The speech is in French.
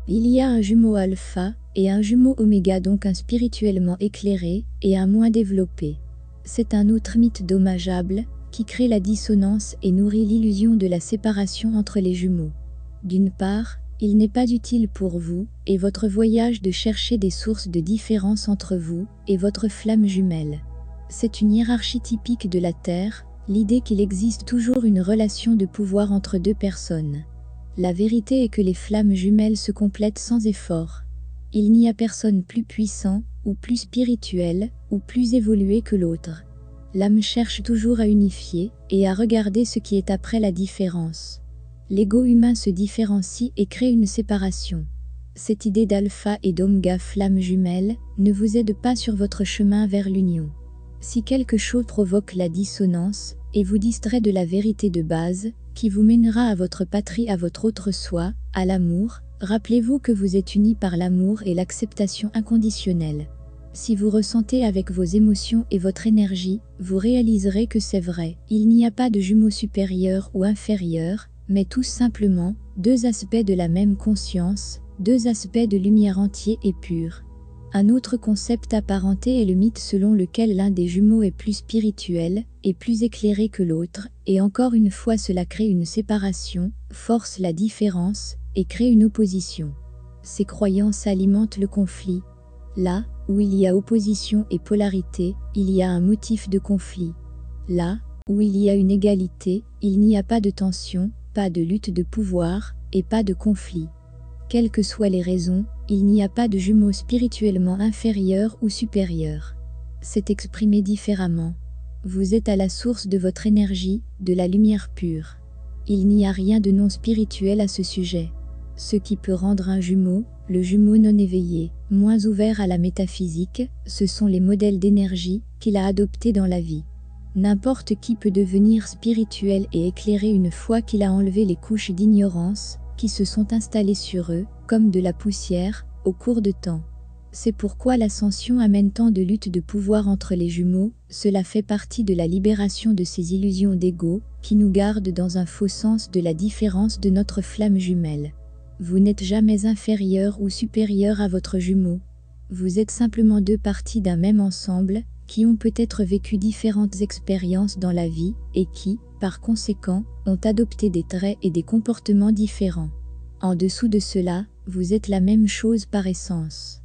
Il y a un jumeau alpha et un jumeau oméga, donc un spirituellement éclairé et un moins développé. C'est un autre mythe dommageable qui crée la dissonance et nourrit l'illusion de la séparation entre les jumeaux. D'une part, il n'est pas utile pour vous et votre voyage de chercher des sources de différence entre vous et votre flamme jumelle. C'est une hiérarchie typique de la Terre, l'idée qu'il existe toujours une relation de pouvoir entre deux personnes. La vérité est que les flammes jumelles se complètent sans effort. Il n'y a personne plus puissant, ou plus spirituel, ou plus évolué que l'autre. L'âme cherche toujours à unifier, et à regarder ce qui est après la différence. L'ego humain se différencie et crée une séparation. Cette idée d'alpha et d'oméga flamme jumelle ne vous aide pas sur votre chemin vers l'union. Si quelque chose provoque la dissonance, et vous distrait de la vérité de base, qui vous mènera à votre patrie, à votre autre soi, à l'amour, rappelez-vous que vous êtes unis par l'amour et l'acceptation inconditionnelle. Si vous ressentez avec vos émotions et votre énergie, vous réaliserez que c'est vrai, il n'y a pas de jumeaux supérieurs ou inférieurs, mais tout simplement, deux aspects de la même conscience, deux aspects de lumière entiers et purs. Un autre concept apparenté est le mythe selon lequel l'un des jumeaux est plus spirituel et plus éclairé que l'autre, et encore une fois cela crée une séparation, force la différence, et crée une opposition. Ces croyances alimentent le conflit. Là où il y a opposition et polarité, il y a un motif de conflit. Là où il y a une égalité, il n'y a pas de tension, pas de lutte de pouvoir, et pas de conflit. Quelles que soient les raisons, il n'y a pas de jumeaux spirituellement inférieurs ou supérieurs. C'est exprimé différemment. Vous êtes à la source de votre énergie, de la lumière pure. Il n'y a rien de non spirituel à ce sujet. Ce qui peut rendre un jumeau, le jumeau non éveillé, moins ouvert à la métaphysique, ce sont les modèles d'énergie qu'il a adoptés dans la vie. N'importe qui peut devenir spirituel et éclairé une fois qu'il a enlevé les couches d'ignorance qui se sont installées sur eux, comme de la poussière, au cours de temps. C'est pourquoi l'ascension amène tant de luttes de pouvoir entre les jumeaux, cela fait partie de la libération de ces illusions d'ego, qui nous gardent dans un faux sens de la différence de notre flamme jumelle. Vous n'êtes jamais inférieur ou supérieur à votre jumeau. Vous êtes simplement deux parties d'un même ensemble, qui ont peut-être vécu différentes expériences dans la vie, et qui, par conséquent, ont adopté des traits et des comportements différents. En dessous de cela, vous êtes la même chose par essence.